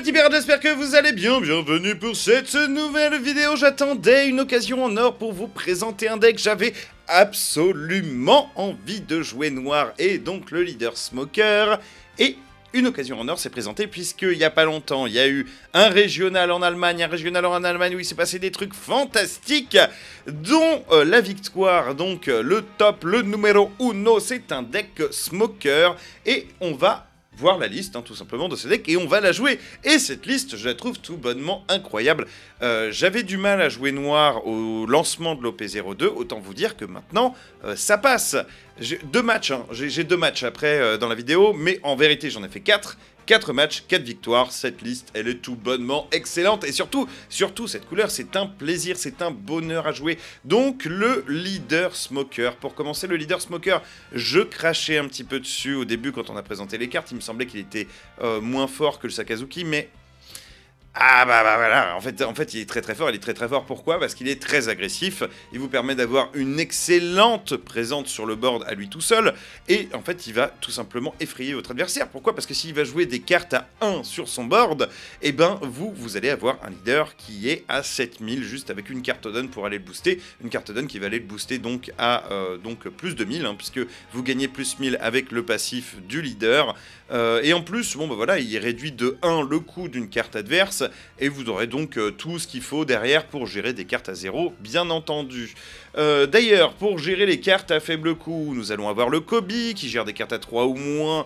petits pirates, j'espère que vous allez bien, bienvenue pour cette nouvelle vidéo. J'attendais une occasion en or pour vous présenter un deck, j'avais absolument envie de jouer noir et donc le leader Smoker. Et une occasion en or s'est présentée puisqu'il n'y a pas longtemps, il y a eu un régional en Allemagne, où il s'est passé des trucs fantastiques, dont la victoire, donc le top, le numéro 1, c'est un deck Smoker, et on va voir la liste, tout simplement, de ce deck, et on va la jouer. Et cette liste, je la trouve tout bonnement incroyable. J'avais du mal à jouer noir au lancement de l'OP02, autant vous dire que maintenant, ça passe. J'ai deux matchs, j'ai deux matchs après dans la vidéo, mais en vérité, j'en ai fait 4. 4 matchs, 4 victoires, cette liste, elle est tout bonnement excellente. Et surtout, cette couleur, c'est un plaisir, c'est un bonheur à jouer. Donc, le leader Smoker. Pour commencer, le leader Smoker, je crachais un petit peu dessus au début quand on a présenté les cartes. Il me semblait qu'il était moins fort que le Sakazuki, mais... Ah bah voilà, en fait il est très fort, pourquoi? Parce qu'il est très agressif, il vous permet d'avoir une excellente présence sur le board à lui tout seul, et en fait il va tout simplement effrayer votre adversaire. Pourquoi? Parce que s'il va jouer des cartes à 1 sur son board, et ben vous allez avoir un leader qui est à 7000, juste avec une carte donne pour aller le booster, une carte donne qui va aller le booster donc à plus de 1000, puisque vous gagnez plus 1000 avec le passif du leader, et en plus, bon bah voilà, il réduit de 1 le coût d'une carte adverse, et vous aurez donc tout ce qu'il faut derrière pour gérer des cartes à 0, bien entendu. D'ailleurs, pour gérer les cartes à faible coût, nous allons avoir le Kobe, qui gère des cartes à 3 ou moins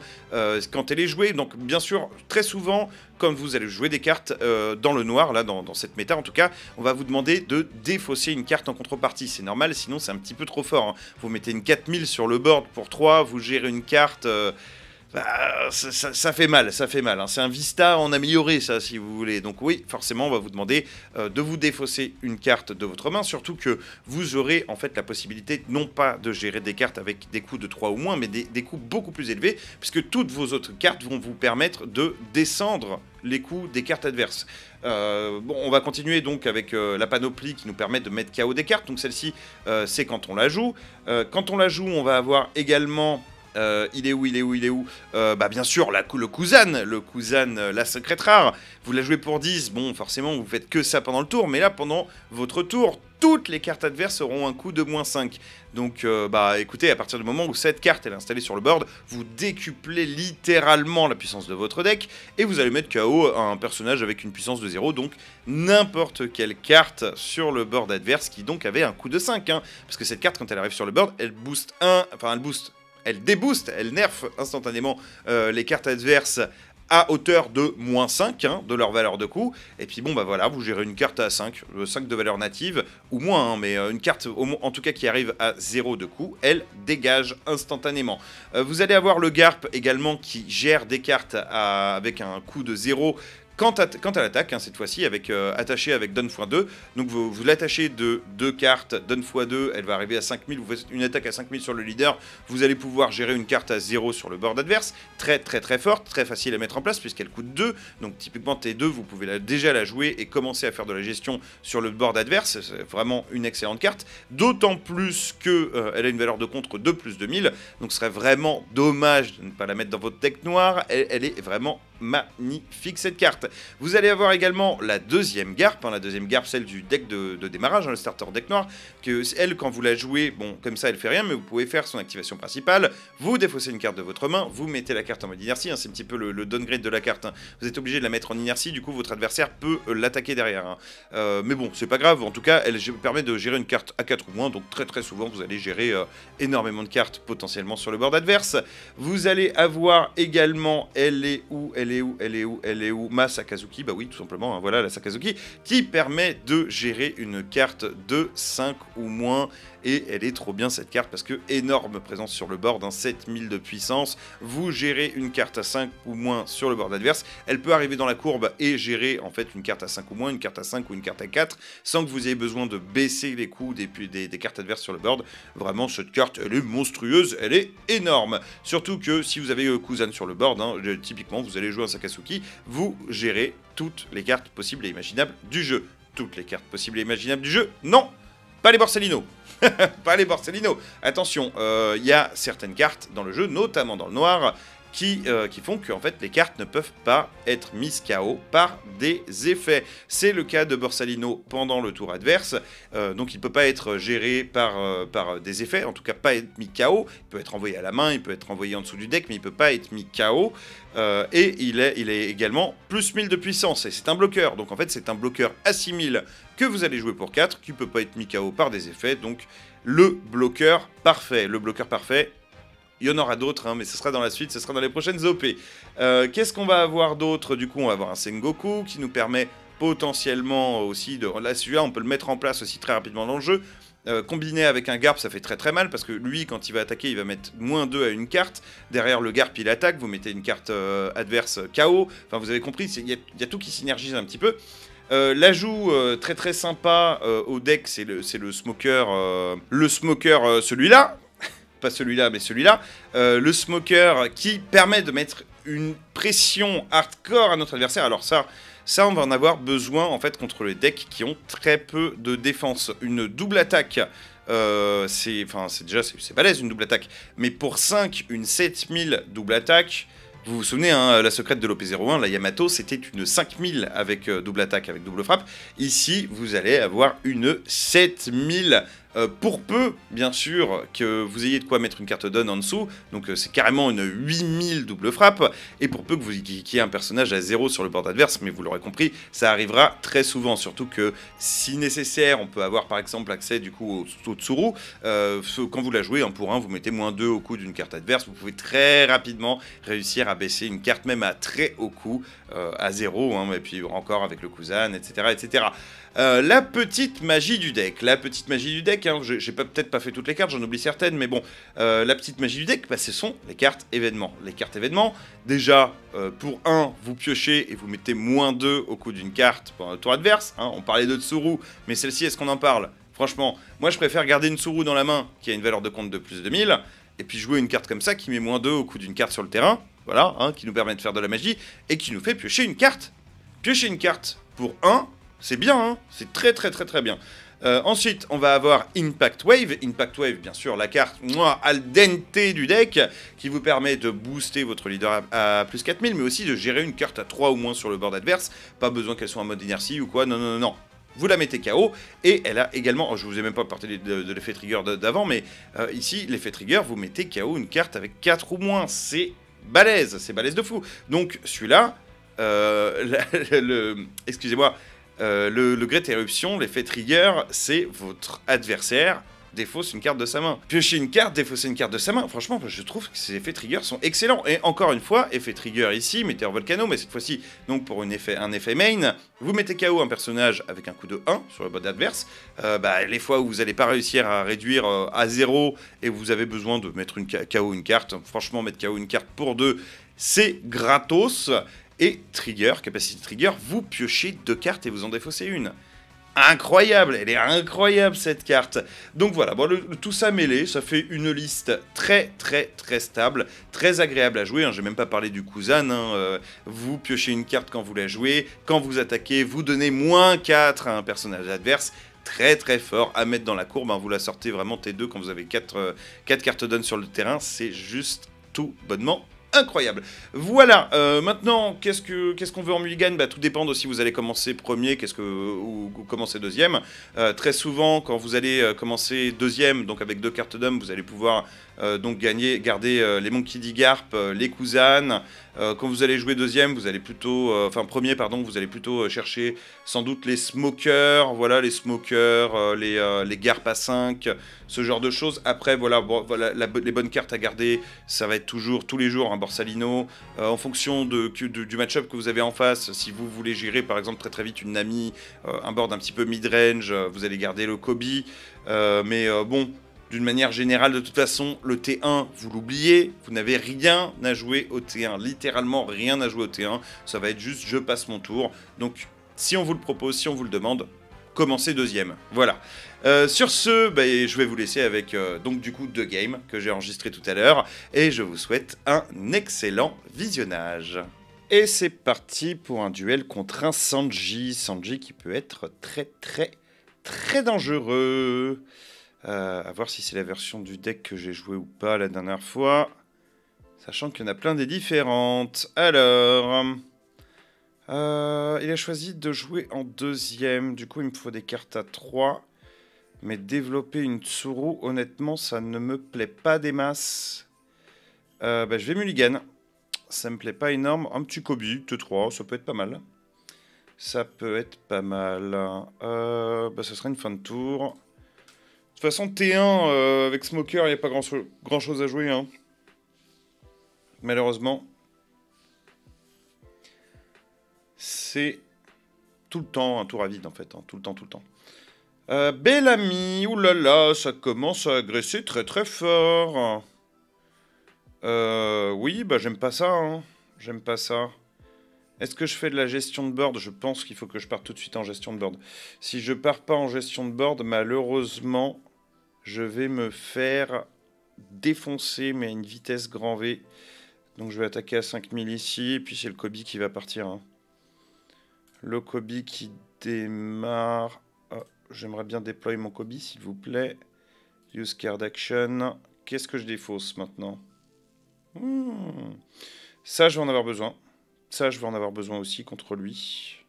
quand elle est jouée. Donc bien sûr, très souvent, quand vous allez jouer des cartes dans le noir, là, dans cette méta en tout cas, on va vous demander de défausser une carte en contrepartie. C'est normal, sinon c'est un petit peu trop fort. Vous mettez une 4000 sur le board pour 3, vous gérez une carte... ça fait mal, C'est un Vista en amélioré, ça, si vous voulez. Donc oui, forcément, on va vous demander de vous défausser une carte de votre main, surtout que vous aurez en fait la possibilité non pas de gérer des cartes avec des coûts de 3 ou moins, mais des coûts beaucoup plus élevés, puisque toutes vos autres cartes vont vous permettre de descendre les coûts des cartes adverses. Bon, on va continuer donc avec la panoplie qui nous permet de mettre KO des cartes. Donc celle-ci, c'est quand on la joue. Quand on la joue, on va avoir également... il est où bien sûr, le Kuzan, la secrète rare. Vous la jouez pour 10, bon, forcément, vous faites que ça pendant le tour, mais là, pendant votre tour, toutes les cartes adverses auront un coût de moins 5. Donc, écoutez, à partir du moment où cette carte est installée sur le board, vous décuplez littéralement la puissance de votre deck, et vous allez mettre KO un personnage avec une puissance de 0, donc n'importe quelle carte sur le board adverse qui donc avait un coût de 5, parce que cette carte, quand elle arrive sur le board, elle débooste, elle nerf instantanément les cartes adverses à hauteur de moins 5 de leur valeur de coût. Et puis bon bah voilà, vous gérez une carte à 5, 5 de valeur native, ou moins, mais une carte en tout cas qui arrive à 0 de coût, elle dégage instantanément. Vous allez avoir le Garp également qui gère des cartes avec un coût de 0, quand elle attaque, cette fois-ci, attachée avec Donne x2, donc vous l'attachez de 2 cartes, Donne x2, elle va arriver à 5000, vous faites une attaque à 5000 sur le leader, vous allez pouvoir gérer une carte à 0 sur le board adverse, très forte, très facile à mettre en place puisqu'elle coûte 2, donc typiquement T2, vous pouvez déjà la jouer et commencer à faire de la gestion sur le board adverse, c'est vraiment une excellente carte, d'autant plus qu'elle a une valeur de contre de plus de 1000, donc ce serait vraiment dommage de ne pas la mettre dans votre deck noir, elle est vraiment magnifique cette carte. Vous allez avoir également la deuxième Garp, celle du deck de démarrage, le starter deck noir, que elle, quand vous la jouez, bon, comme ça elle fait rien, mais vous pouvez faire son activation principale, vous défaussez une carte de votre main, vous mettez la carte en mode inertie, c'est un petit peu le downgrade de la carte, vous êtes obligé de la mettre en inertie, du coup votre adversaire peut l'attaquer derrière, mais bon, c'est pas grave, en tout cas, elle permet de gérer une carte à 4 ou moins, donc très souvent vous allez gérer énormément de cartes potentiellement sur le board adverse. Vous allez avoir également, elle est où ma Sakazuki, bah oui, tout simplement, voilà la Sakazuki, qui permet de gérer une carte de 5 ou moins, et elle est trop bien cette carte, parce que énorme présence sur le board, 7000 de puissance, vous gérez une carte à 5 ou moins sur le board adverse, elle peut arriver dans la courbe et gérer en fait une carte à 5 ou moins, une carte à 5 ou une carte à 4, sans que vous ayez besoin de baisser les coûts des cartes adverses sur le board. Vraiment, cette carte, elle est monstrueuse, elle est énorme, surtout que si vous avez Kuzan sur le board, typiquement, vous allez jouer un Sakazuki, vous gérez toutes les cartes possibles et imaginables du jeu. Toutes les cartes possibles et imaginables du jeu, non, pas les Borsellino. Pas les Borsellino. Attention, il y a certaines cartes dans le jeu, notamment dans le noir, qui font que en fait, les cartes ne peuvent pas être mises KO par des effets. C'est le cas de Borsalino pendant le tour adverse, donc il ne peut pas être géré par des effets, en tout cas pas être mis KO. Il peut être envoyé à la main, il peut être envoyé en dessous du deck, mais il ne peut pas être mis KO. Et il est également plus 1000 de puissance, et c'est un bloqueur, donc en fait c'est un bloqueur à 6000 que vous allez jouer pour 4, qui ne peut pas être mis KO par des effets, donc le bloqueur parfait. Le bloqueur parfait, il y en aura d'autres, hein, mais ce sera dans la suite, ce sera dans les prochaines OP. Qu'est-ce qu'on va avoir d'autre? Du coup, on va avoir un Sengoku qui nous permet potentiellement aussi de... Là, celui-là, on peut le mettre en place aussi très rapidement dans le jeu. Combiné avec un Garp, ça fait très très mal, parce que lui, quand il va attaquer, il va mettre -2 à une carte. Derrière le Garp, il attaque, vous mettez une carte adverse KO. Enfin, vous avez compris, il y a tout qui synergise un petit peu. L'ajout très très sympa au deck, c'est le Smoker, celui-là. Pas celui-là, mais celui-là, le Smoker qui permet de mettre une pression hardcore à notre adversaire. Alors ça, on va en avoir besoin en fait contre les decks qui ont très peu de défense. Une double attaque, c'est balèze une double attaque, mais pour 5, une 7000 double attaque. Vous vous souvenez, hein, la secrète de l'OP01, la Yamato, c'était une 5000 avec double attaque, avec double frappe. Ici, vous allez avoir une 7000. Pour peu, bien sûr, que vous ayez de quoi mettre une carte d'on en dessous, donc c'est carrément une 8000 double frappe, et pour peu que vous ayez un personnage à 0 sur le board adverse, mais vous l'aurez compris, ça arrivera très souvent, surtout que si nécessaire, on peut avoir par exemple accès du coup au Tsuru, quand vous la jouez 1 pour 1, vous mettez -2 au coût d'une carte adverse, vous pouvez très rapidement réussir à baisser une carte même à très haut coût, à 0, hein, et puis encore avec le Kuzan, etc. etc. La petite magie du deck, hein, j'ai peut-être pas fait toutes les cartes, j'en oublie certaines, mais bon, la petite magie du deck, bah, ce sont les cartes événements. Les cartes événements, déjà, pour 1, vous piochez et vous mettez -2 au coût d'une carte pendant le tour adverse, hein, on parlait de Tsuru, mais celle-ci, est-ce qu'on en parle? Franchement, moi je préfère garder une Tsuru dans la main, qui a une valeur de compte de plus de 1000, et puis jouer une carte comme ça, qui met -2 au coût d'une carte sur le terrain, voilà, hein, qui nous permet de faire de la magie, et qui nous fait piocher une carte. Piocher une carte pour 1, c'est bien, hein, c'est très très très très bien. Ensuite, on va avoir Impact Wave. Impact Wave, bien sûr, la carte al dente du deck, qui vous permet de booster votre leader à plus 4000, mais aussi de gérer une carte à 3 ou moins sur le board adverse. Pas besoin qu'elle soit en mode inertie ou quoi, non, non, non, non. Vous la mettez KO, et elle a également, oh, je vous ai même pas parlé de l'effet trigger d'avant, mais ici, l'effet trigger, vous mettez KO une carte avec 4 ou moins, c'est balèze de fou. Donc, celui-là, excusez-moi, le Great Eruption, l'effet trigger, c'est votre adversaire défausse une carte de sa main. Piocher une carte, défausser une carte de sa main, franchement, je trouve que ces effets trigger sont excellents. Et encore une fois, effet trigger ici, Météor Volcano, mais cette fois-ci, donc pour un effet main, vous mettez KO un personnage avec un coup de 1 sur le board adverse. Les fois où vous n'allez pas réussir à réduire à 0 et vous avez besoin de mettre KO une carte, franchement, mettre KO une carte pour 2, c'est gratos. Et trigger, capacité trigger, vous piochez 2 cartes et vous en défaussez une. Incroyable, elle est incroyable cette carte. Donc voilà, bon, tout ça mêlé, ça fait une liste très très très stable, très agréable à jouer, hein. J'ai même pas parlé du Kuzan, hein. Vous piochez une carte quand vous la jouez, quand vous attaquez, vous donnez -4 à un personnage adverse. Très très fort à mettre dans la courbe, hein. Vous la sortez vraiment T2 quand vous avez 4 cartes d'on sur le terrain, c'est juste tout bonnement incroyable. Voilà, maintenant, qu'est-ce qu'on veut en mulligan? Bah, tout dépend de si vous allez commencer premier, ou commencer deuxième. Très souvent, quand vous allez commencer deuxième, donc avec 2 cartes d'homme, vous allez pouvoir donc garder les Monkey D. Garp, les Kuzan. Quand vous allez jouer deuxième, vous allez plutôt, premier, pardon, vous allez plutôt chercher sans doute les Smokers, voilà, les Smokers, les Garp à 5, ce genre de choses. Après, voilà, les bonnes cartes à garder, ça va être toujours, tous les jours, un Borsalino. En fonction du match-up que vous avez en face, si vous voulez gérer, par exemple, très très vite une Nami, un board un petit peu mid-range, vous allez garder le Kobe. Bon... D'une manière générale, de toute façon, le T1, vous l'oubliez, vous n'avez rien à jouer au T1, littéralement rien à jouer au T1, ça va être juste je passe mon tour. Donc, si on vous le propose, si on vous le demande, commencez deuxième. Voilà. Sur ce, je vais vous laisser avec, donc du coup, 2 games que j'ai enregistrés tout à l'heure, et je vous souhaite un excellent visionnage. Et c'est parti pour un duel contre un Sanji. Sanji qui peut être très très très dangereux. À voir si c'est la version du deck que j'ai joué ou pas la dernière fois. Sachant qu'il y en a plein des différentes. Alors... il a choisi de jouer en deuxième. Du coup, il me faut des cartes à 3. Mais développer une Tsuru, honnêtement, ça ne me plaît pas des masses. Je vais mulligan. Ça me plaît pas énorme. Un petit Kobe, T3, ça peut être pas mal. Ça peut être pas mal. Ça sera une fin de tour. De toute façon, T1, avec Smoker, il n'y a pas grand chose à jouer. Hein. Malheureusement. C'est tout le temps un tour à vide, en fait. Hein. Tout le temps, tout le temps. Bellamy, oulala, ça commence à agresser très très fort. Oui, j'aime pas ça. Hein. J'aime pas ça. Est-ce que je fais de la gestion de board? Je pense qu'il faut que je parte tout de suite en gestion de board. Si je pars pas en gestion de board, malheureusement, je vais me faire défoncer, mais à une vitesse grand V. Donc je vais attaquer à 5000 ici, et puis c'est le Kobe qui va partir. Hein. Le Kobe qui démarre. Oh, j'aimerais bien déployer mon Kobe, s'il vous plaît. Use card action. Qu'est-ce que je défausse maintenant? Ça, je vais en avoir besoin. Ça, je vais en avoir besoin aussi contre lui.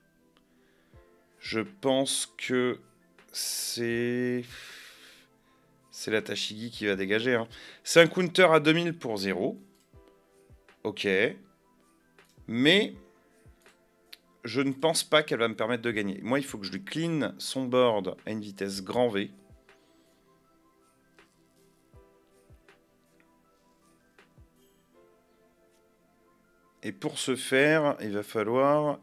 Je pense que c'est la Tashigi qui va dégager. Hein. C'est un counter à 2000 pour 0. Ok. Mais je ne pense pas qu'elle va me permettre de gagner. Moi, il faut que je lui clean son board à une vitesse grand V. Et pour ce faire, il va falloir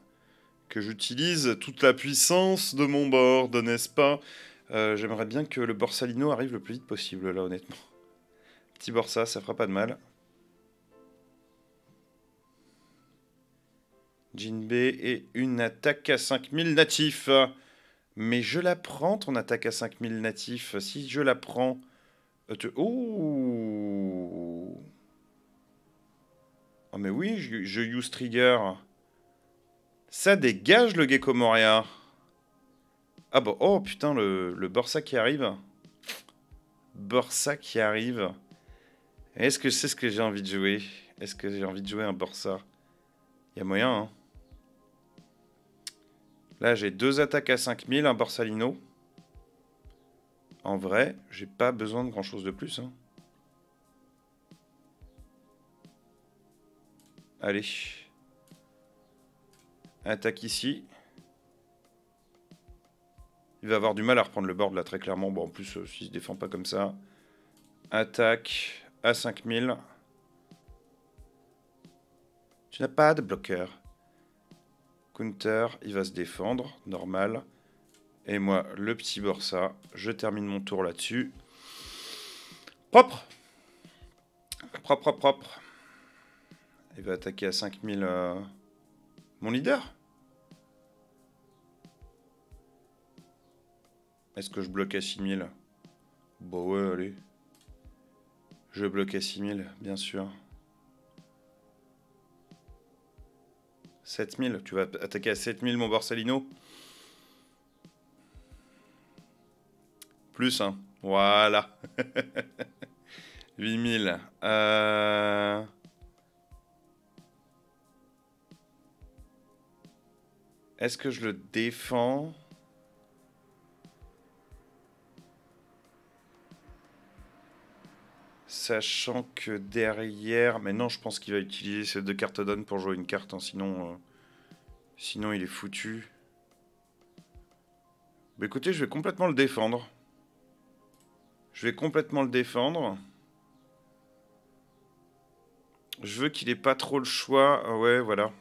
que j'utilise toute la puissance de mon board, n'est-ce pas? J'aimerais bien que le Borsalino arrive le plus vite possible, là, honnêtement. Petit Borsa, ça fera pas de mal. Jinbe et une attaque à 5000 natifs. Mais je la prends, ton attaque à 5000 natifs. Si je la prends... Oh, oh mais oui, je use trigger. Ça dégage le Gecko Moria. Ah bon, oh putain, le Borsa qui arrive. Borsa qui arrive. Est-ce que c'est ce que j'ai envie de jouer? Est-ce que j'ai envie de jouer un Borsa? Il y a moyen, hein. Là, j'ai 2 attaques à 5000, un Borsalino. En vrai, j'ai pas besoin de grand chose de plus. Hein. Allez. Attaque ici. Il va avoir du mal à reprendre le board là, très clairement. Bon, en plus, s'il se défend pas comme ça. Attaque à 5000. Tu n'as pas de bloqueur. Counter, il va se défendre, normal. Et moi, le petit Borsa, je termine mon tour là-dessus. Propre. Propre, propre, propre. Il va attaquer à 5000 mon leader. Est-ce que je bloque à 6000? Bon ouais, allez. Je bloque à 6000, bien sûr. 7000, tu vas attaquer à 7000 mon Borsalino. Plus, hein. Voilà. 8000. Est-ce que je le défends? Sachant que derrière... Mais non, je pense qu'il va utiliser ces 2 cartes down pour jouer une carte. Hein, sinon, sinon, il est foutu. Bah, écoutez, je vais complètement le défendre. Je vais complètement le défendre. Je veux qu'il ait pas trop le choix. Ah ouais, voilà.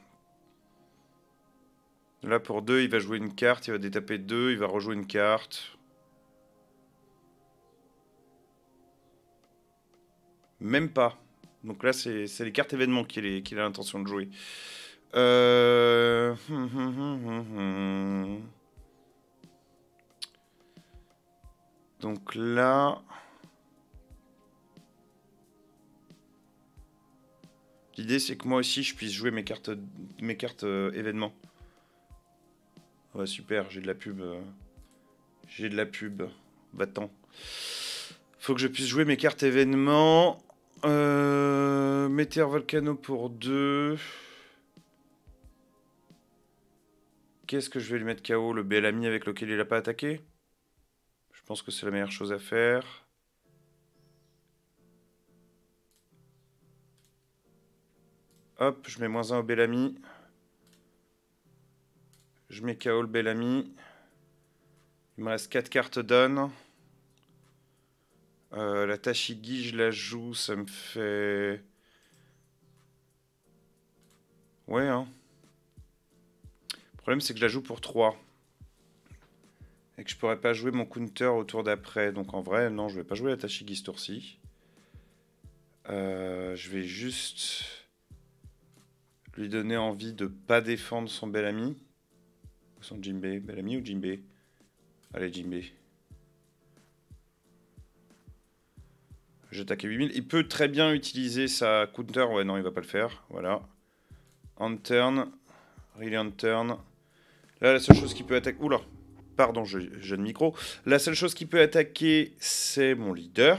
Là, pour 2, il va jouer une carte. Il va détaper 2. Il va rejouer une carte. Même pas. Donc là, c'est les cartes événements qu'il a l'intention de jouer. Donc là... L'idée, c'est que moi aussi, je puisse jouer mes cartes événements. Ouais, super, j'ai de la pub. J'ai de la pub. Va-t'en. Faut que je puisse jouer mes cartes événements. Meteor Volcano pour 2. Qu'est-ce que je vais lui mettre KO? Le Bellamy avec lequel il n'a pas attaqué? Je pense que c'est la meilleure chose à faire. Hop, je mets -1 au Bellamy. Je mets KO le Bellamy. Il me reste 4 cartes down. La Tashigi, je la joue, ça me fait... Ouais, hein. Le problème, c'est que je la joue pour 3. Et que je pourrais pas jouer mon counter au tour d'après. Donc en vrai, non, je vais pas jouer la Tashigi ce tour-ci. Je vais juste lui donner envie de pas défendre son Bellamy. Ou son Jinbei. Bellamy ou Jinbei? Allez, Jinbei. J'attaque à 8000. Il peut très bien utiliser sa counter. Ouais, non, il va pas le faire. Voilà. On turn. Really on turn. Là, la seule chose qui peut attaquer... Oula. Pardon, j'ai le micro. La seule chose qui peut attaquer, c'est mon leader.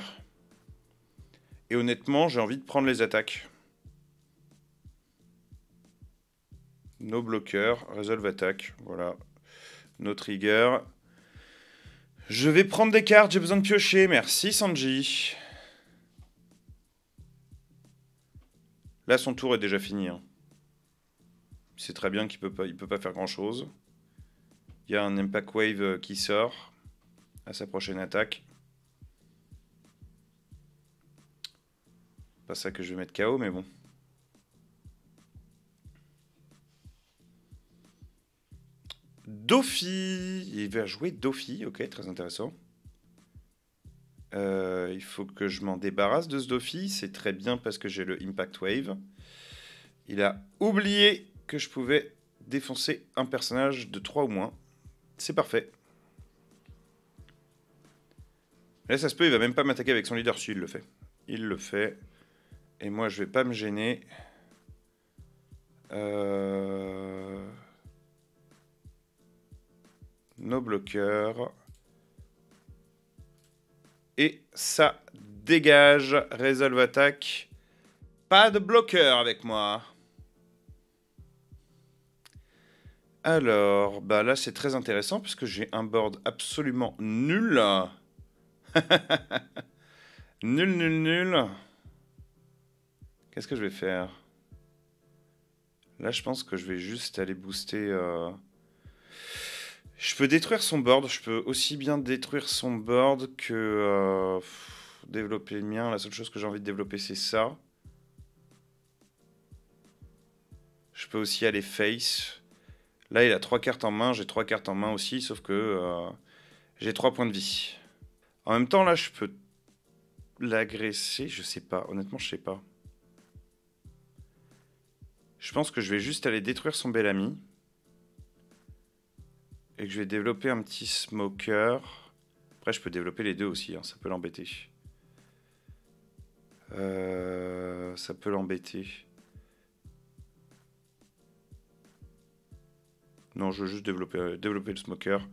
Et honnêtement, j'ai envie de prendre les attaques. No blocker. Resolve attaque. Voilà. No trigger. Je vais prendre des cartes. J'ai besoin de piocher. Merci, Sanji. Là, son tour est déjà fini. Hein. C'est très bien qu'il peut pas faire grand-chose. Il y a un Impact Wave qui sort à sa prochaine attaque. Pas ça que je vais mettre KO, mais bon. Dofi. Il va jouer Dofi. Ok, très intéressant. Il faut que je m'en débarrasse de ce Dofi. C'est très bien parce que j'ai le Impact Wave. Il a oublié que je pouvais défoncer un personnage de 3 ou moins. C'est parfait. Là, ça se peut, il va même pas m'attaquer avec son leader. Si, il le fait. Il le fait. Et moi, je vais pas me gêner. No bloqueur. Et ça dégage. Resolve attaque. Pas de bloqueur avec moi. Alors, bah là, c'est très intéressant puisque j'ai un board absolument nul. Nul, nul, nul. Qu'est-ce que je vais faire? Là, je pense que je vais juste aller booster... Je peux détruire son board. Je peux aussi bien détruire son board que développer le mien. La seule chose que j'ai envie de développer, c'est ça. Je peux aussi aller face. Là, il a 3 cartes en main. J'ai 3 cartes en main aussi, sauf que j'ai 3 points de vie. En même temps, là, je peux l'agresser. Je sais pas. Honnêtement, je sais pas. Je pense que je vais juste aller détruire son Bellamy. Et que je vais développer un petit smoker. Après, je peux développer les deux aussi. Hein, ça peut l'embêter. Ça peut l'embêter. Non, je veux juste développer le smoker.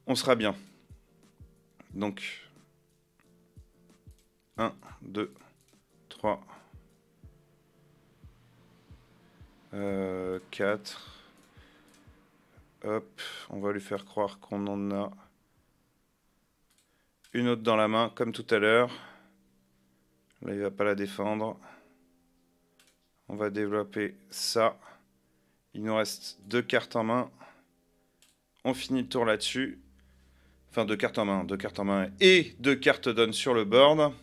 On sera bien. Donc, 1, 2, 3, 4. Hop, on va lui faire croire qu'on en a une autre dans la main, comme tout à l'heure. Là, il va pas la défendre. On va développer ça. Il nous reste 2 cartes en main. On finit le tour là-dessus. Enfin, 2 cartes en main. 2 cartes en main et 2 cartes down sur le board.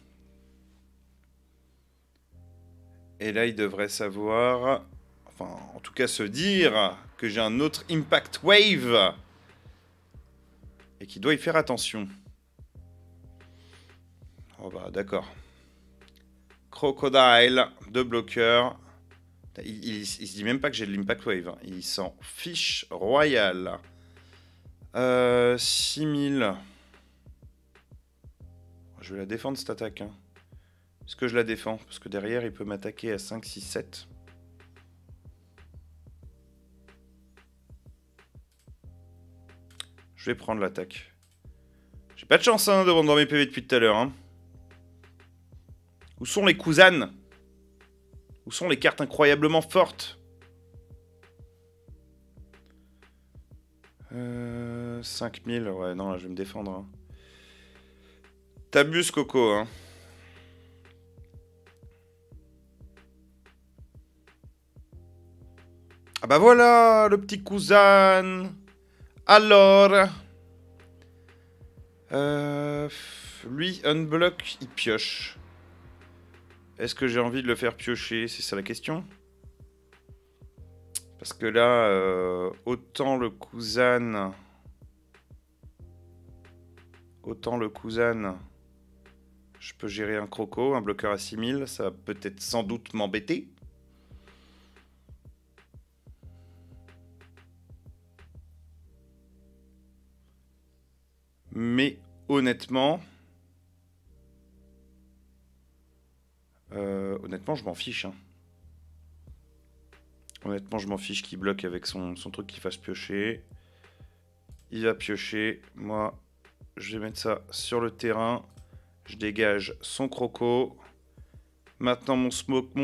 Et là, il devrait savoir... Enfin, en tout cas, se dire que j'ai un autre Impact Wave. Et qu'il doit y faire attention. Oh bah, d'accord. Crocodile, 2 bloqueurs. Il se dit même pas que j'ai de l'Impact Wave. Hein. Il s'en fiche royal. 6000. Je vais la défendre cette attaque. Hein. Est-ce que je la défends? Parce que derrière, il peut m'attaquer à 5, 6, 7. Je vais prendre l'attaque. J'ai pas de chance hein, de vendre mes PV depuis tout à l'heure. Hein. Où sont les Kuzan? Où sont les cartes incroyablement fortes? 5000, ouais, non, là, je vais me défendre. Hein. T'abuses, Coco, hein. Ah bah voilà, le petit Kuzan. Alors... lui, unblock, il pioche. Est-ce que j'ai envie de le faire piocher? C'est ça la question. Parce que là, autant le Kuzan... Autant le Kuzan... Je peux gérer un croco, un bloqueur à 6000. Ça va peut-être sans doute m'embêter. Mais honnêtement... honnêtement, je m'en fiche. Hein. Honnêtement, je m'en fiche qu'il bloque avec son truc qui fasse piocher. Il va piocher. Moi, je vais mettre ça sur le terrain. Je dégage son croco. Maintenant, mon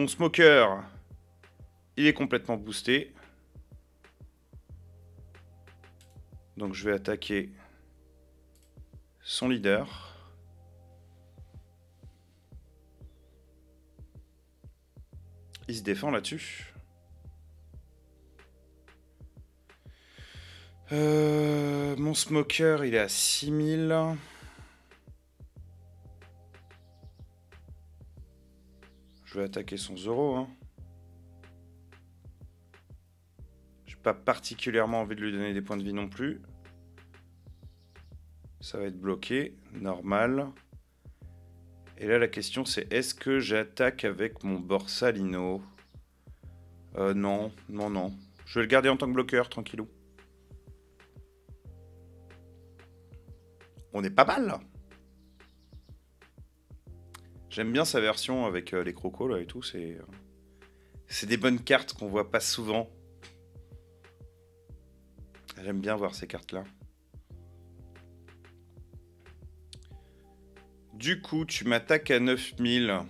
smoker, il est complètement boosté. Donc, je vais attaquer son leader. Il se défend là-dessus. Mon smoker, il est à 6000. Je vais attaquer son Zoro. Hein. J'ai pas particulièrement envie de lui donner des points de vie non plus. Ça va être bloqué. Normal. Et là, la question, c'est est-ce que j'attaque avec mon Borsalino? Non, non, non. Je vais le garder en tant que bloqueur, tranquillou. On est pas mal, là. J'aime bien sa version avec les crocos, là, et tout. C'est des bonnes cartes qu'on voit pas souvent. J'aime bien voir ces cartes-là. Du coup, tu m'attaques à 9000.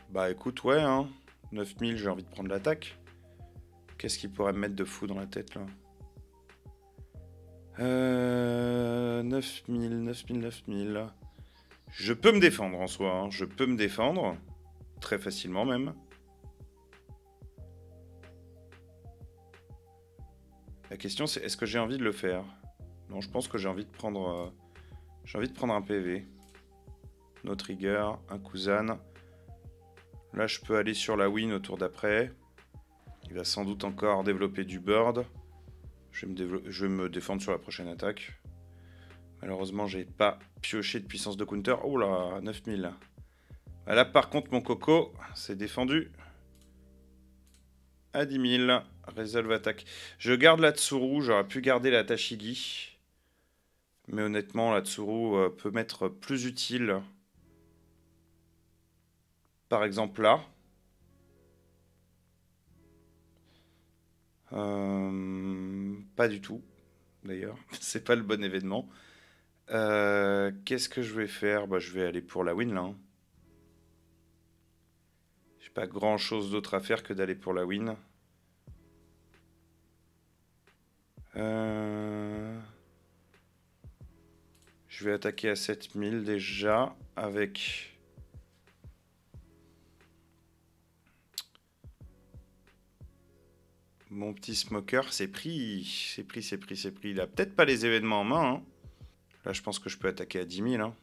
Bah écoute, ouais, hein. 9000, j'ai envie de prendre l'attaque. Qu'est-ce qu'il pourrait me mettre de fou dans la tête, là? 9000, 9000, 9000. Je peux me défendre en soi, hein. Je peux me défendre. Très facilement même. La question c'est, est-ce que j'ai envie de le faire? Non, je pense que j'ai envie de prendre... j'ai envie de prendre un PV. No trigger, un Kuzan. Là, je peux aller sur la win au tour d'après. Il va sans doute encore développer du bird. Je vais me défendre sur la prochaine attaque. Malheureusement, j'ai pas pioché de puissance de counter. Oh là, 9000. Là, par contre, mon coco s'est défendu à 10 000. Resolve attaque. Je garde la Tsuru. J'aurais pu garder la Tashigi. Mais honnêtement, la Tsuru peut m'être plus utile. Par exemple, là. Pas du tout, d'ailleurs. C'est pas le bon événement. Qu'est-ce que je vais faire? Bah, je vais aller pour la win, là. Hein. J'ai pas grand-chose d'autre à faire que d'aller pour la win. Je vais attaquer à 7000 déjà avec... Mon petit smoker, c'est pris. C'est pris, c'est pris, c'est pris. Il a peut-être pas les événements en main. Hein. Là, je pense que je peux attaquer à 10 000. Hein.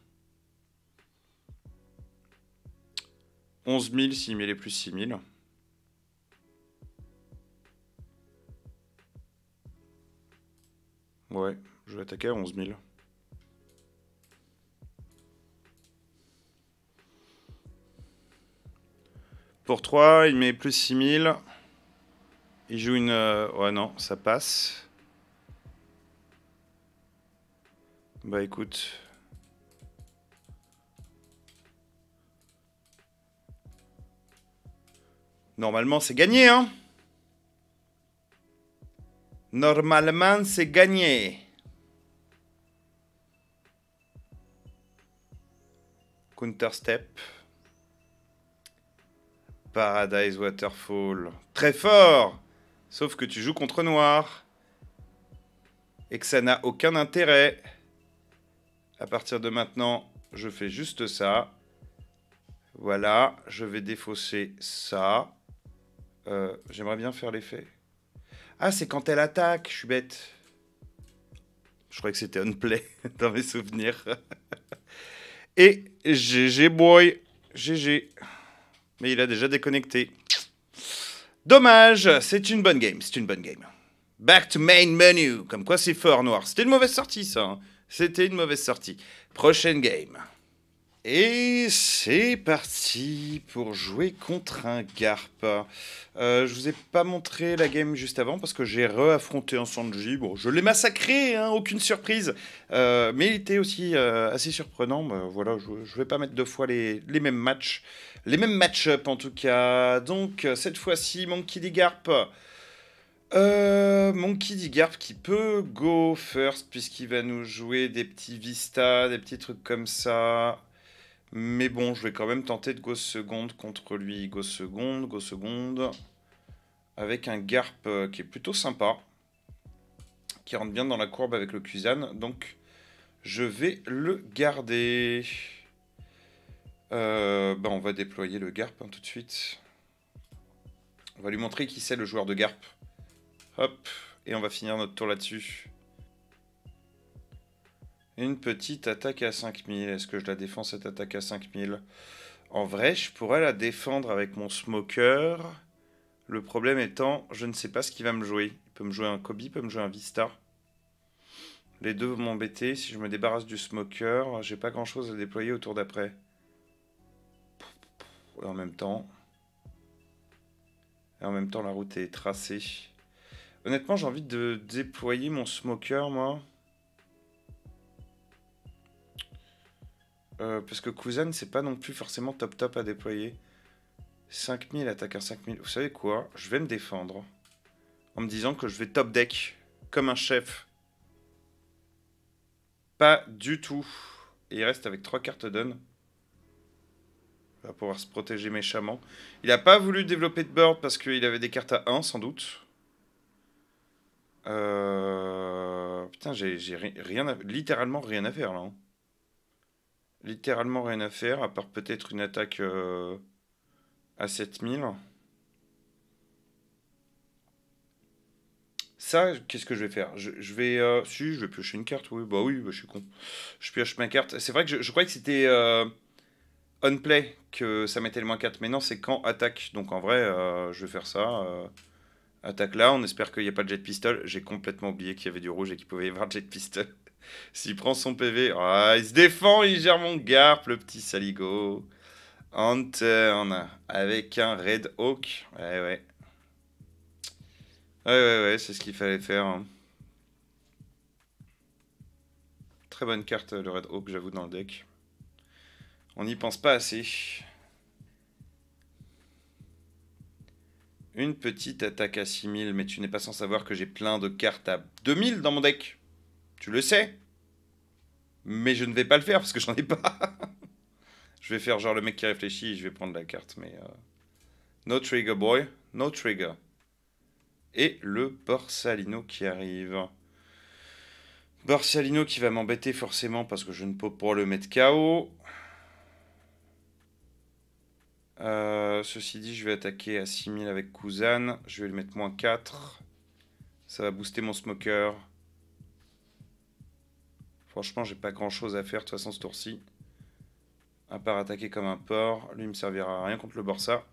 11 000 s'il met les plus 6 000. Ouais, je vais attaquer à 11 000. Pour 3, il met plus 6 000. Il joue une... ouais, non, ça passe. Bah écoute... Normalement, c'est gagné, hein. Normalement, c'est gagné. Counter Step. Paradise Waterfall. Très fort! Sauf que tu joues contre noir. Et que ça n'a aucun intérêt. À partir de maintenant, je fais juste ça. Voilà, je vais défausser ça. J'aimerais bien faire l'effet. Ah, c'est quand elle attaque, je suis bête. Je croyais que c'était on play dans mes souvenirs. Et GG boy, GG. Mais il a déjà déconnecté. Dommage, c'est une bonne game, c'est une bonne game. Back to main menu, comme quoi c'est fort noir. C'était une mauvaise sortie ça, hein. C'était une mauvaise sortie. Prochaine game. Et c'est parti pour jouer contre un Garp. Je vous ai pas montré la game juste avant parce que j'ai re-affronté un Sanji. Bon, je l'ai massacré, hein, aucune surprise. Mais il était aussi assez surprenant. Voilà, je vais pas mettre deux fois les mêmes matchs. Les mêmes match-up en tout cas. Donc, cette fois-ci, Monkey D. Garp. Monkey D. Garp qui peut go first puisqu'il va nous jouer des petits Vista, des petits trucs comme ça. Mais bon, je vais quand même tenter de go seconde contre lui. Go seconde. Avec un Garp qui est plutôt sympa. Qui rentre bien dans la courbe avec le Kuzan. Donc, je vais le garder. On va déployer le Garp tout de suite. On va lui montrer qui c'est le joueur de Garp. Hop. Et on va finir notre tour là-dessus. Une petite attaque à 5000. Est-ce que je la défends cette attaque à 5000? En vrai, je pourrais la défendre avec mon smoker. Le problème étant, je ne sais pas ce qu'il va me jouer. Il peut me jouer un Kobe, il peut me jouer un Vista. Les deux vont m'embêter. Si je me débarrasse du smoker, j'ai pas grand-chose à déployer au tour d'après. Et en même temps, la route est tracée. Honnêtement, j'ai envie de déployer mon smoker, moi. Parce que Kuzan, c'est pas non plus forcément top à déployer. 5000, attaque à 5000. Vous savez quoi? Je vais me défendre. En me disant que je vais top deck. Comme un chef. Pas du tout. Et il reste avec 3 cartes down. Il va pouvoir se protéger méchamment. Il n'a pas voulu développer de board parce qu'il avait des cartes à 1 sans doute. Putain, j'ai littéralement rien à faire là. Hein. Littéralement rien à faire, à part peut-être une attaque à 7000. Ça, qu'est-ce que je vais faire? Je vais je vais piocher une carte, oui. Bah oui, bah, je suis con. Je pioche ma carte. C'est vrai que je croyais que c'était on play que ça mettait le -4. Mais non, c'est quand attaque. Donc en vrai, je vais faire ça. Attaque là, on espère qu'il n'y a pas de jet pistol. J'ai complètement oublié qu'il y avait du rouge et qu'il pouvait y avoir jet pistol. S'il prend son PV, il se défend, il gère mon Garp, le petit saligo. En turn, avec un Red Hawk. Ouais. Ouais, c'est ce qu'il fallait faire. Hein. Très bonne carte, le Red Hawk, j'avoue, dans le deck. On n'y pense pas assez. Une petite attaque à 6000, mais tu n'es pas sans savoir que j'ai plein de cartes à 2000 dans mon deck. Tu le sais. Mais je ne vais pas le faire parce que j'en ai pas. Je vais faire genre le mec qui réfléchit et je vais prendre la carte. Mais no trigger boy, no trigger. Et le Borsalino qui arrive. Borsalino qui va m'embêter forcément parce que je ne peux pas le mettre KO. Ceci dit, je vais attaquer à 6000 avec Kuzan. Je vais lui mettre -4. Ça va booster mon smoker. Franchement, j'ai pas grand chose à faire de toute façon ce tour-ci. À part attaquer comme un porc. Lui, il me servira à rien contre le Borsa.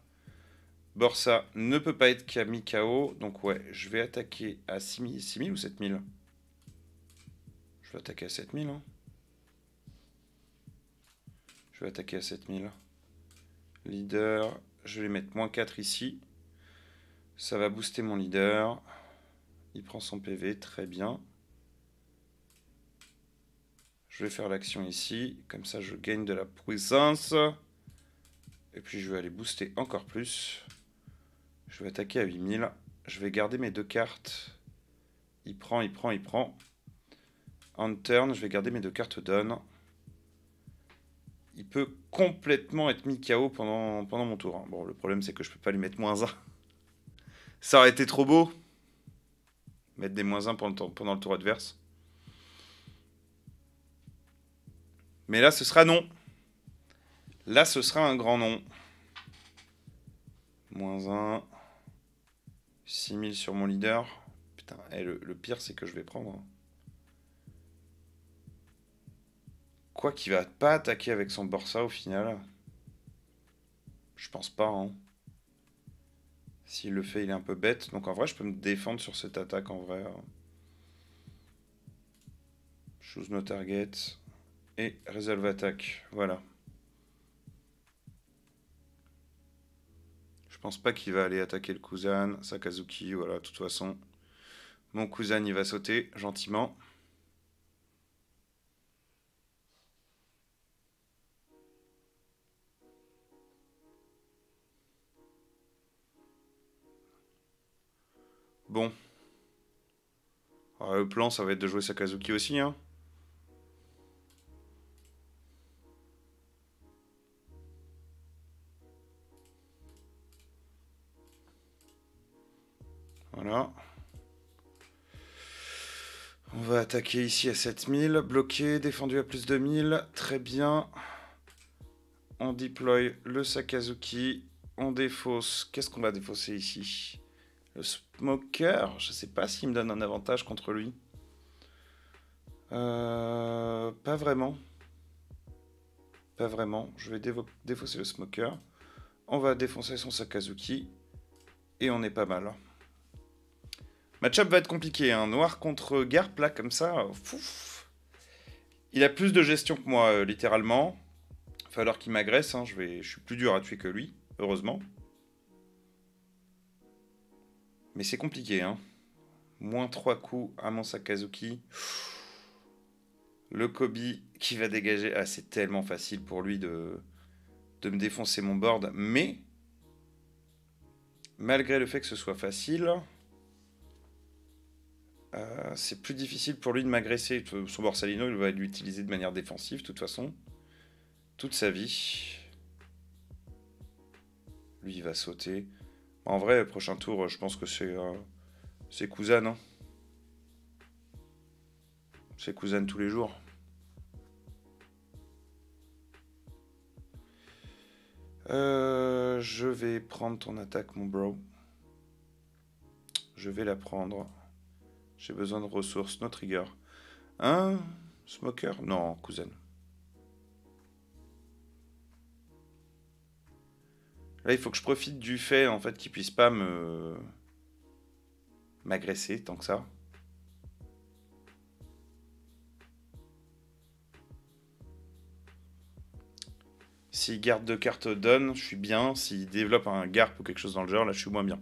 Borsa ne peut pas être mis KO. Donc ouais, je vais attaquer à 6000, 6000 ou 7000. Je vais attaquer à 7000. Hein. Je vais attaquer à 7000. Leader, je vais mettre -4 ici. Ça va booster mon leader. Il prend son PV, très bien. Je vais faire l'action ici. Comme ça, je gagne de la puissance. Et puis, je vais aller booster encore plus. Je vais attaquer à 8000. Je vais garder mes deux cartes. Il prend. En turn, je vais garder mes deux cartes down. il peut complètement être mis KO pendant mon tour. Hein. Bon, le problème, c'est que je peux pas lui mettre -1. Ça aurait été trop beau. Mettre des -1 pendant le tour adverse. Mais là, ce sera non. Là, ce sera un grand non. -1. 6000 sur mon leader. Putain, le pire, c'est que je vais prendre... Quoi qu'il va pas attaquer avec son Borsa au final. Je pense pas, hein. S'il le fait, il est un peu bête. Donc en vrai, je peux me défendre sur cette attaque en vrai. Choose no target. Et resolve attack. Voilà. Je pense pas qu'il va aller attaquer le Kuzan. Sakazuki, voilà, de toute façon. Mon Kuzan, il va sauter gentiment. Bon. Alors, le plan, ça va être de jouer Sakazuki aussi, hein. Voilà. On va attaquer ici à 7000. Bloqué, défendu à plus de 1000. Très bien. On déploie le Sakazuki. On défausse. Qu'est-ce qu'on va défausser ici? Le Smoker. Je sais pas s'il me donne un avantage contre lui. Pas vraiment. Pas vraiment. Je vais défausser le Smoker. On va défoncer son Sakazuki. Et on est pas mal. Match-up va être compliqué. Hein. Noir contre Garp, là, comme ça. Fouf. Il a plus de gestion que moi, littéralement. Il va falloir qu'il m'agresse. Hein. Je suis plus dur à tuer que lui, heureusement. Mais c'est compliqué. Hein. -3 coups à mon Sakazuki. Le Kobe qui va dégager. Ah, c'est tellement facile pour lui de me défoncer mon board. Mais, malgré le fait que ce soit facile, c'est plus difficile pour lui de m'agresser. Son Borsalino, il va l'utiliser de manière défensive, de toute façon. Toute sa vie. Lui, il va sauter. En vrai, prochain tour, je pense que c'est Kuzan. Hein. C'est Kuzan tous les jours. Je vais prendre ton attaque, mon bro. Je vais la prendre. J'ai besoin de ressources. No trigger. Hein? Smoker? Non, Kuzan. Là, il faut que je profite du fait, en fait, qu'il puisse pas m'agresser tant que ça. S'il garde 2 cartes donne, je suis bien. S'il développe un Garp ou quelque chose dans le genre, là, je suis moins bien.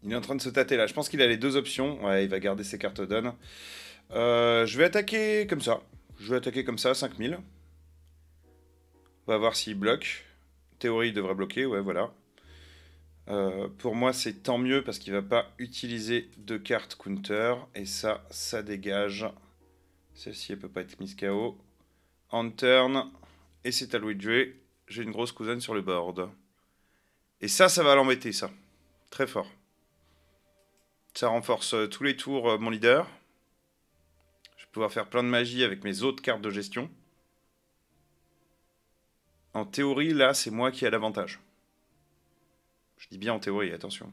Il est en train de se tâter, là. Je pense qu'il a les 2 options. Ouais, il va garder ses cartes donne. Je vais attaquer comme ça. Je vais attaquer comme ça, 5000. On va voir s'il bloque. Théorie, il devrait bloquer, ouais, voilà. Pour moi, c'est tant mieux parce qu'il va pas utiliser de cartes counter. Et ça, ça dégage. Celle-ci, elle peut pas être mise KO. En turn. Et c'est à lui de jouer. J'ai une grosse cousine sur le board. Et ça va l'embêter, ça. Très fort. Ça renforce tous les tours mon leader. Je vais pouvoir faire plein de magie avec mes autres cartes de gestion. En théorie, là, c'est moi qui ai l'avantage. Je dis bien en théorie, attention.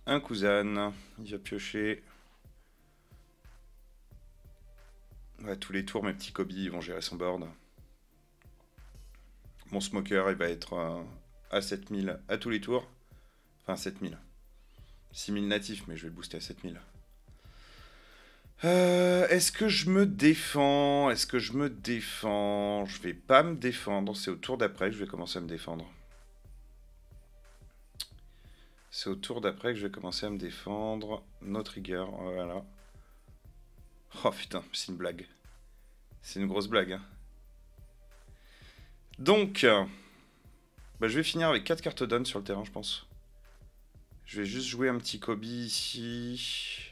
Un Kuzan. Il va piocher. Ouais, tous les tours, mes petits Kobe vont gérer son board. Mon Smoker, il va être à 7000 à tous les tours. Enfin, 7000. 6000 natifs, mais je vais le booster à 7000. Est-ce que je me défends? Est-ce que je me défends? Je vais pas me défendre. C'est au tour d'après que je vais commencer à me défendre. C'est au tour d'après que je vais commencer à me défendre. No trigger, voilà. Oh putain, c'est une blague. C'est une grosse blague. Hein. Donc, bah, je vais finir avec 4 cartes down sur le terrain, je pense. Je vais juste jouer un petit Kobe ici.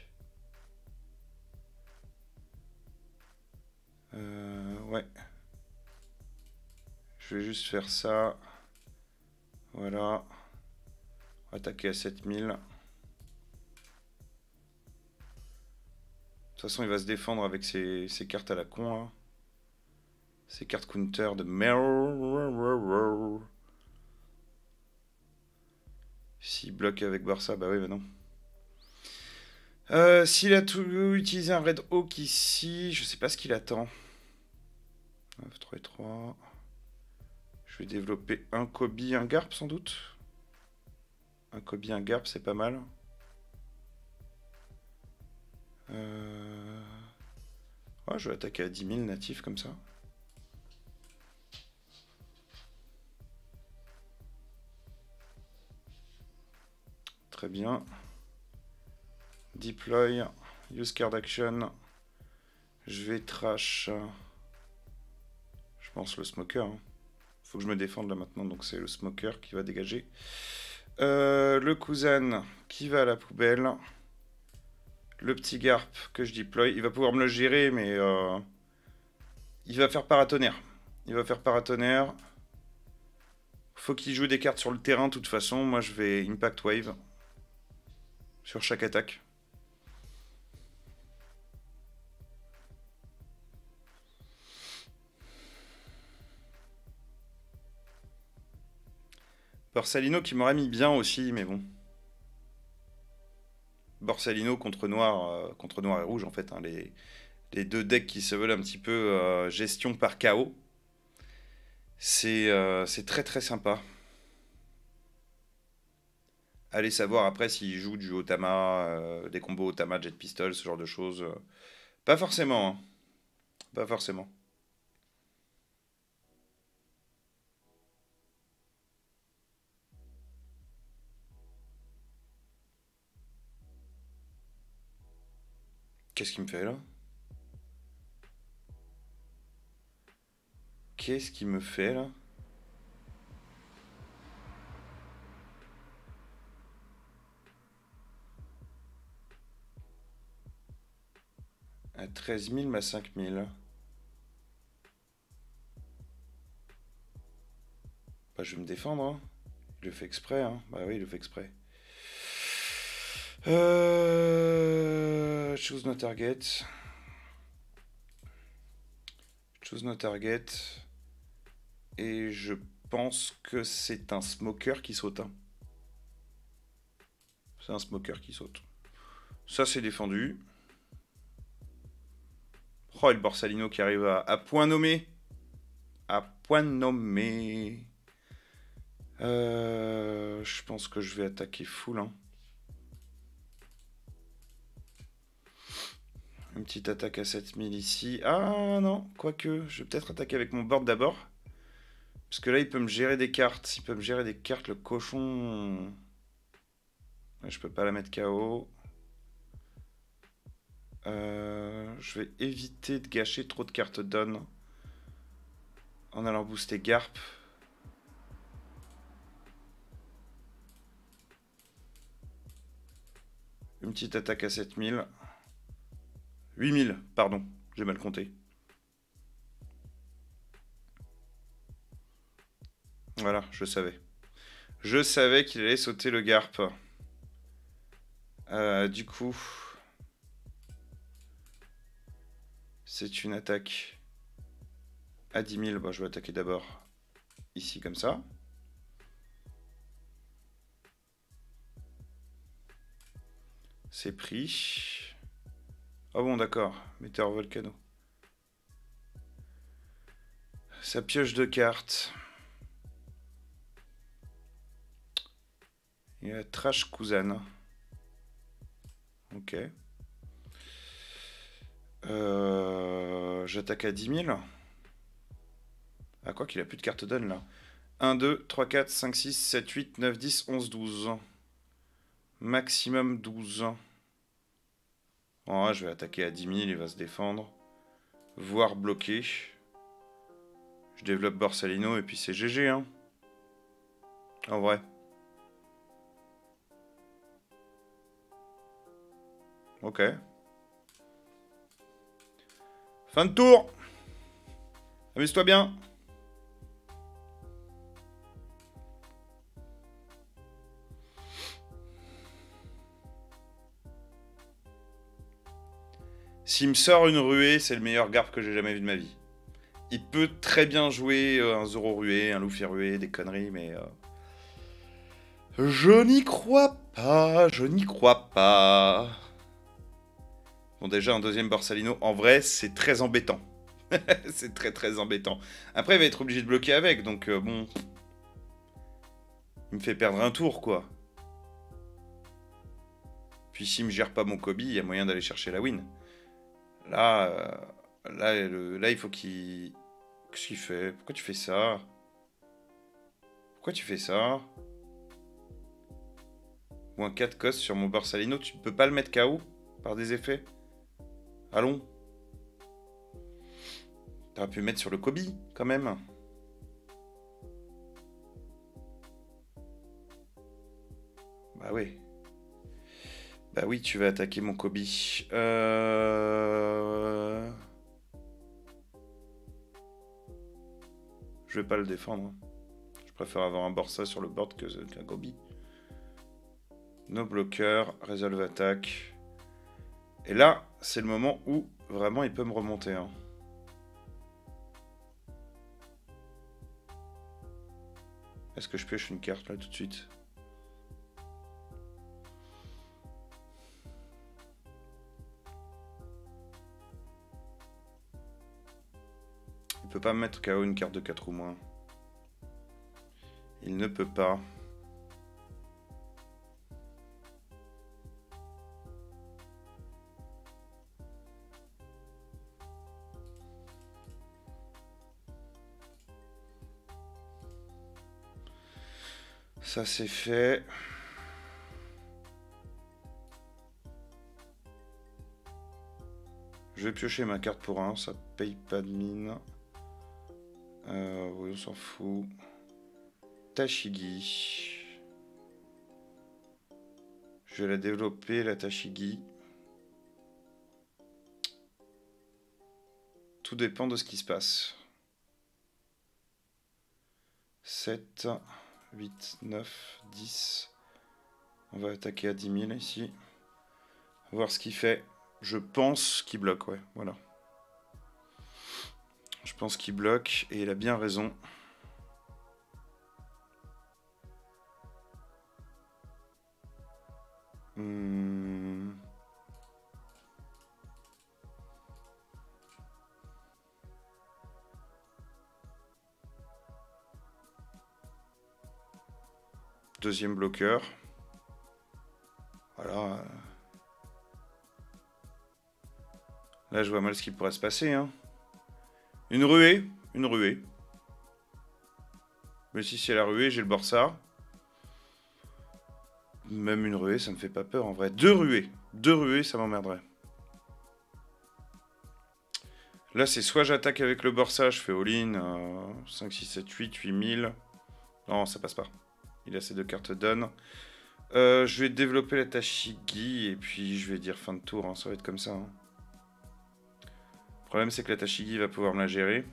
Ouais. Je vais juste faire ça. Voilà. Attaquer à 7000. De toute façon, il va se défendre avec ses cartes à la con. Hein. Ses cartes counter de merde. S'il bloque avec Barça, bah oui, bah non. S'il a tout utilisé un Red Hawk ici, je sais pas ce qu'il attend. 9, 3 et 3. Je vais développer un Kobe, un Garp sans doute. Un Kobe, un Garp, c'est pas mal. Ouais, je vais attaquer à 10 000 natifs comme ça. Très bien. Deploy. Use card action. Je vais trash. Je pense le smoker. Hein. Faut que je me défende là maintenant, donc c'est le smoker qui va dégager. Le cousin qui va à la poubelle. Le petit Garp que je deploy. Il va pouvoir me le gérer, mais il va faire paratonnerre. Il va faire paratonnerre. Faut qu'il joue des cartes sur le terrain, de toute façon. Moi, je vais Impact Wave sur chaque attaque. Borsalino qui m'aurait mis bien aussi, mais bon. Borsalino contre noir et rouge, en fait. Hein, les deux decks qui se veulent un petit peu gestion par KO. C'est très très sympa. Allez savoir après s'il joue du Otama, des combos Otama, Jet Pistol, ce genre de choses. Pas forcément. Hein. Pas forcément. Qu'est-ce qu'il me fait là? Qu'est-ce qu'il me fait là? À 13 000, mais à 5 000. Bah, je vais me défendre. Hein. Il le fait exprès. Hein. Bah oui, il le fait exprès. Choose no target. Choose no target. Et je pense que c'est un smoker qui saute. Hein. C'est un smoker qui saute. Ça, c'est défendu. Oh, et le Borsalino qui arrive à point nommé. À point nommé. Je pense que je vais attaquer full. Hein. Une petite attaque à 7000 ici. Ah non, quoique, je vais peut-être attaquer avec mon board d'abord. Parce que là, il peut me gérer des cartes. Il peut me gérer des cartes, le cochon. Je peux pas la mettre KO. Je vais éviter de gâcher trop de cartes down. En allant booster Garp. Une petite attaque à 7000. 8000, pardon, j'ai mal compté. Voilà, je savais. Je savais qu'il allait sauter le Garp. Du coup, c'est une attaque à 10 000. Bon, je vais attaquer d'abord ici comme ça. C'est pris. Ah bon, d'accord. Météor Volcano. Ça pioche deux cartes. Il y a Trash Cousin. Ok. J'attaque à 10 000. Ah, quoi qu'il a plus de cartes down là. 1, 2, 3, 4, 5, 6, 7, 8, 9, 10, 11, 12. Maximum 12. Oh, je vais attaquer à 10 000, il va se défendre. Voire bloquer. Je développe Borsalino et puis c'est GG. Hein. En vrai. Ok. Fin de tour. Amuse-toi bien. S'il me sort une ruée, c'est le meilleur garde que j'ai jamais vu de ma vie. Il peut très bien jouer un Zoro ruée, un Luffy ruée, des conneries, mais... Je n'y crois pas, je n'y crois pas. Bon, déjà, un deuxième Borsalino, en vrai, c'est très embêtant. C'est très très embêtant. Après, il va être obligé de bloquer avec, donc bon... Il me fait perdre un tour, quoi. Puis s'il me gère pas mon Kobe, il y a moyen d'aller chercher la win. Là, là, il faut qu'il... Qu'est-ce qu'il fait? Pourquoi tu fais ça? Pourquoi tu fais ça? Moins 4 cost sur mon Borsalino, tu ne peux pas le mettre KO par des effets? Allons. T'aurais pu le mettre sur le Kobe, quand même. Bah oui. Bah oui, tu vas attaquer mon Kobe. Je vais pas le défendre. Je préfère avoir un Borsa sur le board qu'un Kobe. No bloqueur, résolve attaque. Et là, c'est le moment où vraiment il peut me remonter. Hein. Est-ce que je pioche une carte là tout de suite? Il peut pas me mettre KO une carte de 4 ou moins. Il ne peut pas. Ça c'est fait. Je vais piocher ma carte pour 1, ça paye pas de mine. Oui, on s'en fout. Tashigi. Je vais la développer, la Tashigi. Tout dépend de ce qui se passe. 7, 8, 9, 10. On va attaquer à 10 000 ici. On va voir ce qu'il fait. Je pense qu'il bloque, ouais, voilà. Je pense qu'il bloque et il a bien raison. Deuxième bloqueur. Voilà. Là, je vois mal ce qui pourrait se passer. Hein. Une ruée. Une ruée. Mais si c'est la ruée, j'ai le Borsa. Même une ruée, ça me fait pas peur en vrai. Deux ruées. Deux ruées, ça m'emmerderait. Là, c'est soit j'attaque avec le Borsa, je fais all-in. 5, 6, 7, 8, 8000. Non, ça passe pas. Il a ses deux cartes donne. Je vais développer la Tashigi et puis je vais dire fin de tour. Hein, ça va être comme ça. Hein. Le problème, c'est que la Tashigi va pouvoir me la gérer.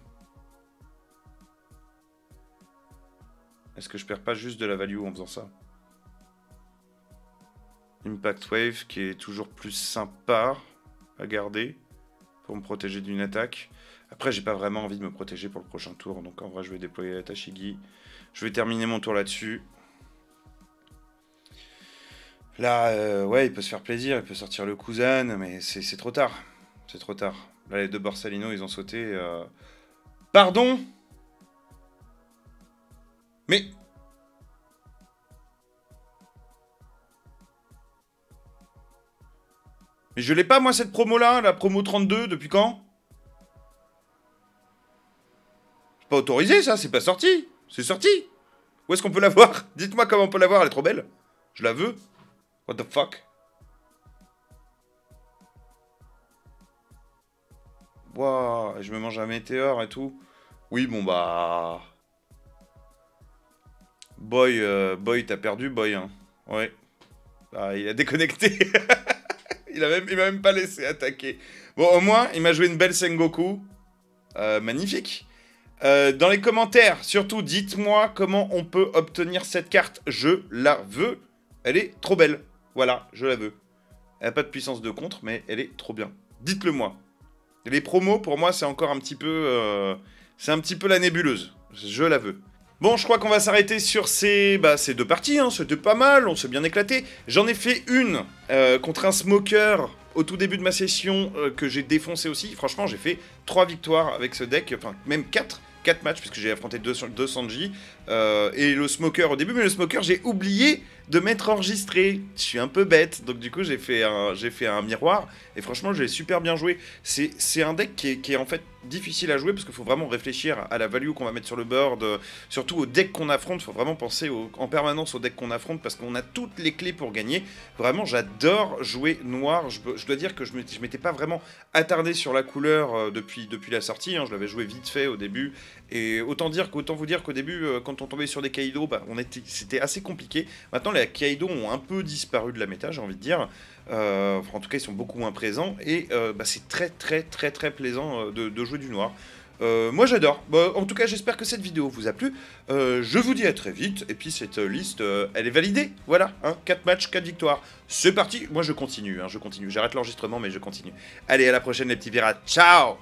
Est-ce que je perds pas juste de la value en faisant ça? Impact Wave qui est toujours plus sympa à garder pour me protéger d'une attaque. Après, j'ai pas vraiment envie de me protéger pour le prochain tour. Donc en vrai, je vais déployer la Tashigi. Je vais terminer mon tour là-dessus. Là, ouais, il peut se faire plaisir. Il peut sortir le Kuzan. Mais c'est trop tard. C'est trop tard. Là, les deux Borsalino, ils ont sauté. Pardon? Mais... Mais je l'ai pas, moi, cette promo-là, la promo 32, depuis quand? C'est pas autorisé, ça, c'est pas sorti. C'est sorti. Où est-ce qu'on peut la voir? Dites-moi comment on peut la voir, elle est trop belle. Je la veux. What the fuck? Wouah, je me mange un météore et tout. Oui, bon, bah... Boy, t'as perdu, Boy. Hein. Ouais. Bah, il a déconnecté. Il m'a même pas laissé attaquer. Bon, au moins, il m'a joué une belle Sengoku. Magnifique. Dans les commentaires, surtout, dites-moi comment on peut obtenir cette carte. Je la veux. Elle est trop belle. Voilà, je la veux. Elle n'a pas de puissance de contre, mais elle est trop bien. Dites-le moi. Les promos, pour moi, c'est encore un petit peu... c'est un petit peu la nébuleuse. Je la veux. Bon, je crois qu'on va s'arrêter sur ces 2 parties, hein. C'était pas mal, on s'est bien éclaté. J'en ai fait une contre un smoker au tout début de ma session que j'ai défoncé aussi. Franchement, j'ai fait 3 victoires avec ce deck, enfin même 4 matchs, puisque j'ai affronté 2 Sanji et le smoker au début, mais le smoker, j'ai oublié de m'être enregistré. Je suis un peu bête, donc du coup, j'ai fait un miroir, et franchement, j'ai super bien joué. C'est un deck qui est en fait difficile à jouer, parce qu'il faut vraiment réfléchir à la value qu'on va mettre sur le board, surtout au deck qu'on affronte. Il faut vraiment penser en permanence au deck qu'on affronte, parce qu'on a toutes les clés pour gagner. Vraiment, j'adore jouer noir. Je dois dire que je m'étais pas vraiment attardé sur la couleur depuis la sortie, hein. Je l'avais joué vite fait au début, et autant vous dire qu'au début, quand on tombait sur des Kaido, c'était assez compliqué. Maintenant, les Kaido ont un peu disparu de la méta, j'ai envie de dire. En tout cas, ils sont beaucoup moins présents, et c'est très plaisant de jouer du noir. Moi, j'adore. En tout cas, j'espère que cette vidéo vous a plu. Je vous dis à très vite, et puis cette liste, elle est validée. Voilà, hein, 4 matchs, 4 victoires. C'est parti. Moi, je continue, hein, je continue. J'arrête l'enregistrement, mais je continue. Allez, à la prochaine, les petits pirates. Ciao!